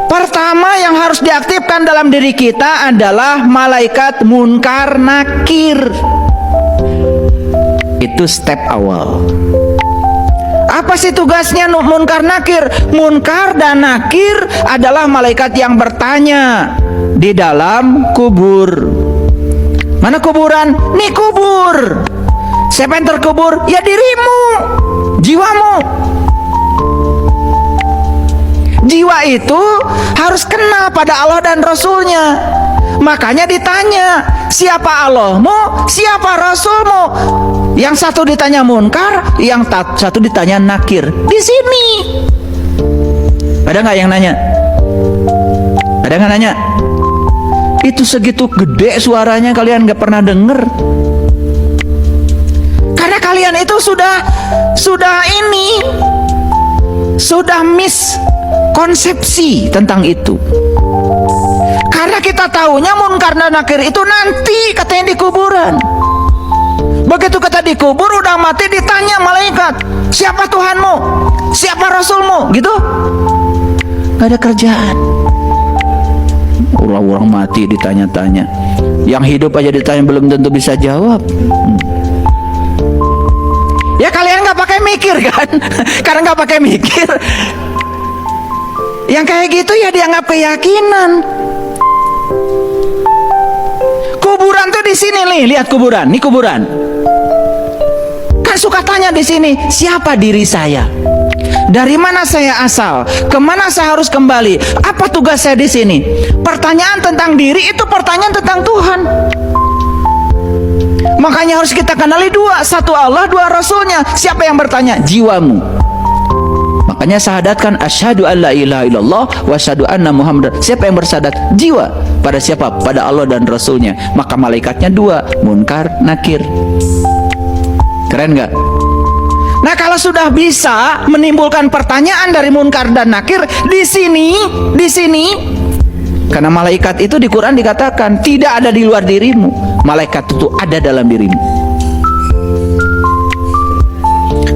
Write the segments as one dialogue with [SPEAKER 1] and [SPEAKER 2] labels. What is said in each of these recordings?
[SPEAKER 1] Pertama yang harus diaktifkan dalam diri kita adalah malaikat munkar nakir. Itu step awal. Apa sih tugasnya munkar nakir? Munkar dan nakir adalah malaikat yang bertanya di dalam kubur. Mana kuburan? Nih kubur. Siapa yang terkubur? Ya dirimu, jiwamu. Jiwa itu harus kenal pada Allah dan Rasulnya. Makanya ditanya, siapa Allahmu, siapa Rasulmu? Yang satu ditanya munkar, yang satu ditanya nakir. Di sini. Ada nggak yang nanya? Ada nggak nanya? Itu segitu gede suaranya kalian nggak pernah denger. Karena kalian itu sudah miskonsepsi tentang itu. Karena kita tahunya munkar dan nakir itu nanti katanya di kuburan. Begitu kita dikubur udah mati ditanya malaikat, siapa Tuhanmu, siapa Rasulmu, gitu. Gak ada kerjaan. Orang-orang mati ditanya-tanya, yang hidup aja ditanya belum tentu bisa jawab. Ya kalian nggak pakai mikir kan? Karena nggak pakai mikir, yang kayak gitu ya dianggap keyakinan. Kuburan tuh di sini nih, lihat kuburan, nih kuburan. Kan suka tanya di sini, siapa diri saya? Dari mana saya asal? Kemana saya harus kembali? Apa tugas saya di sini? Pertanyaan tentang diri itu pertanyaan tentang Tuhan. Makanya harus kita kenali dua, satu Allah, dua Rasulnya. Siapa yang bertanya? Jiwamu. Makanya syahadatkan asyhadu an la ilaha illallah wa asyhadu anna muhammadar. Siapa yang bersyahadat? Jiwa. Pada siapa? Pada Allah dan Rasulnya. Maka malaikatnya dua, munkar, nakir. Keren nggak? Nah, kalau sudah bisa menimbulkan pertanyaan dari munkar dan nakir di sini, karena malaikat itu di Quran dikatakan tidak ada di luar dirimu. Malaikat itu ada dalam dirimu.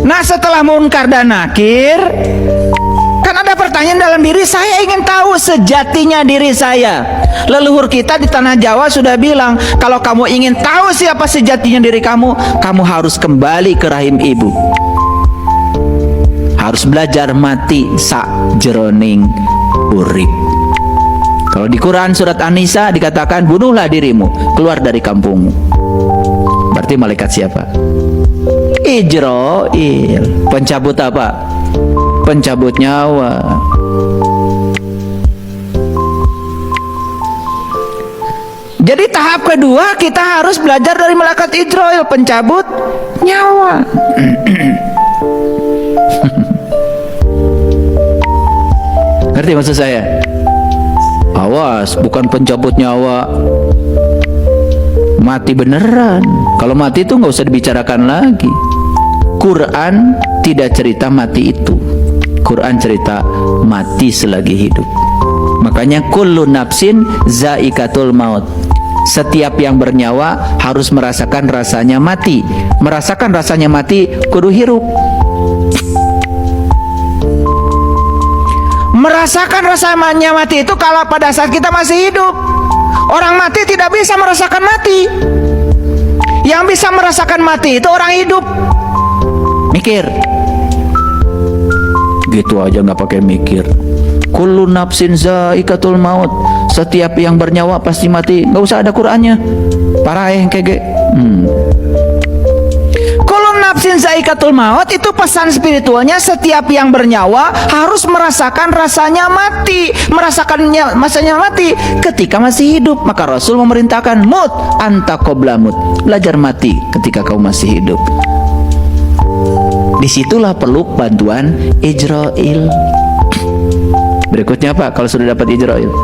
[SPEAKER 1] Nah, setelah munkar dan nakir, kan ada pertanyaan dalam diri saya, ingin tahu sejatinya diri saya. Leluhur kita di tanah Jawa sudah bilang, kalau kamu ingin tahu siapa sejatinya diri kamu, kamu harus kembali ke rahim ibu. Harus belajar mati sak jeroning urip. Kalau di Quran surat An-Nisa dikatakan, bunuhlah dirimu, keluar dari kampungmu. Berarti malaikat siapa? Ijrail. Pencabut apa? Pencabut nyawa. Jadi tahap kedua kita harus belajar dari malaikat Ijrail, pencabut nyawa. Ngerti maksud saya? Awas, bukan pencabut nyawa mati beneran. Kalau mati itu nggak usah dibicarakan lagi. Quran tidak cerita mati itu. Quran cerita mati selagi hidup. Makanya kullu nafsin zaikatul maut. Setiap yang bernyawa harus merasakan rasanya mati. Merasakan rasanya mati kudu hirup. Merasakan rasanya mati itu kalau pada saat kita masih hidup. Orang mati tidak bisa merasakan mati. Yang bisa merasakan mati itu orang hidup. Mikir. Gitu aja nggak pakai mikir. Kullu nafsin zaikatul maut. Setiap yang bernyawa pasti mati. Nggak usah ada Qur'annya. Parah yang kege. Nafsin zaikatul maut itu pesan spiritualnya, setiap yang bernyawa harus merasakan rasanya mati, merasakannya masanya mati ketika masih hidup. Maka Rasul memerintahkan mut anta qabla mut, belajar mati ketika kau masih hidup. Disitulah perlu bantuan Ijrail. Berikutnya apa kalau sudah dapat Ijrail?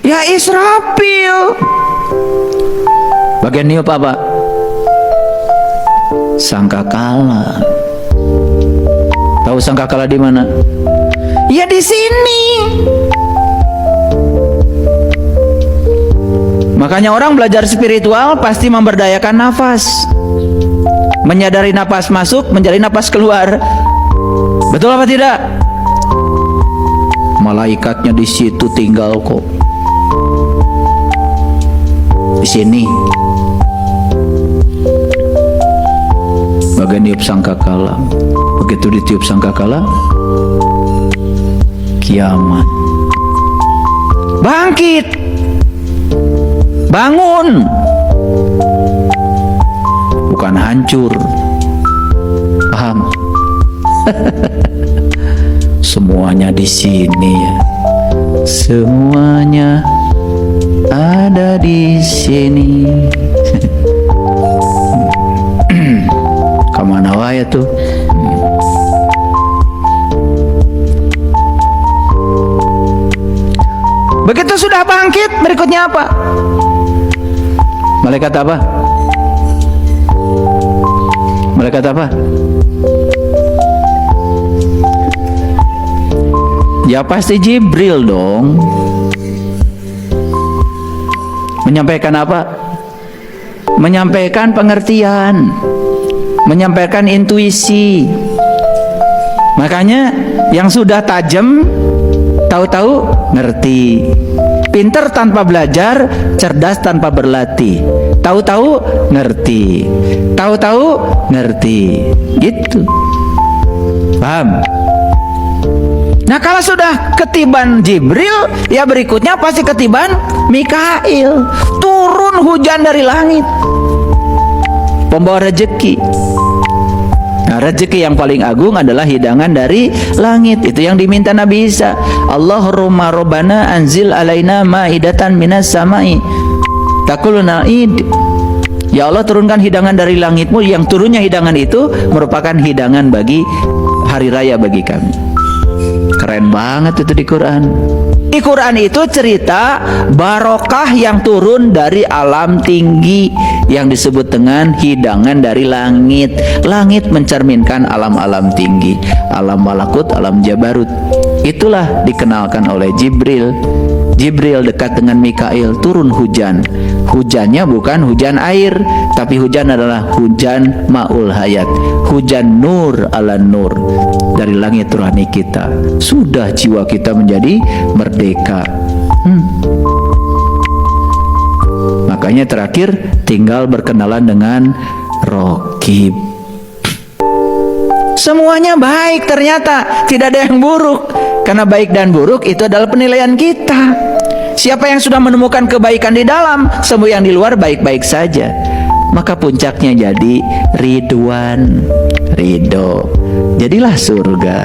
[SPEAKER 1] Ya Israfil. Bagian niup apa? Sangkakala. Tahu sangkakala di mana? Ya di sini. Makanya orang belajar spiritual pasti memberdayakan nafas, menyadari nafas masuk, menyadari nafas keluar. Betul apa tidak? Malaikatnya di situ tinggal kok. Di sini. Bagian niup sangkakala. Begitu ditiup sangkakala, kiamat. Bangkit, bangun, bukan hancur. Paham? Semuanya di sini ya. Semuanya ada di sini. Kemana wae tuh? Begitu sudah bangkit, berikutnya apa? Malaikat apa? Malaikat apa? Ya pasti Jibril dong. Menyampaikan apa? Menyampaikan pengertian, menyampaikan intuisi. Makanya yang sudah tajam tahu-tahu ngerti, pinter tanpa belajar, cerdas tanpa berlatih. Tahu-tahu ngerti, tahu-tahu ngerti, gitu. Paham? Nah kalau sudah ketiban Jibril, ya berikutnya pasti ketiban Mikail. Turun hujan dari langit, pembawa rezeki. Nah, rezeki yang paling agung adalah hidangan dari langit. Itu yang diminta Nabi Isa. Allahumma rabbana anzil alaina ma'idatan minas samai takuluna id. Ya Allah, turunkan hidangan dari langitmu. Yang turunnya hidangan itu merupakan hidangan bagi hari raya bagi kami. Keren banget itu di Quran. Di Quran itu cerita barokah yang turun dari alam tinggi yang disebut dengan hidangan dari langit. Langit mencerminkan alam-alam tinggi, alam malakut, alam jabarut. Itulah dikenalkan oleh Jibril. Jibril dekat dengan Mikail, turun hujan. Hujannya bukan hujan air, tapi hujan adalah hujan ma'ul hayat, hujan nur ala nur dari langit rohani kita. Sudah jiwa kita menjadi merdeka. Makanya terakhir tinggal berkenalan dengan Raqib. Semuanya baik ternyata, tidak ada yang buruk. Karena baik dan buruk itu adalah penilaian kita. Siapa yang sudah menemukan kebaikan di dalam, semua yang di luar baik-baik saja. Maka puncaknya jadi ridwan, ridho. Jadilah surga.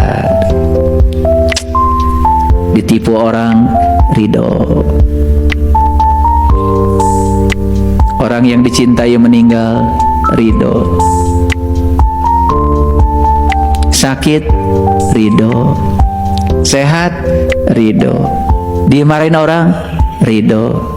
[SPEAKER 1] Ditipu orang, ridho. Orang yang dicintai meninggal, ridho. Sakit, ridho. Sehat, ridho. Dimarahin orang, ridho.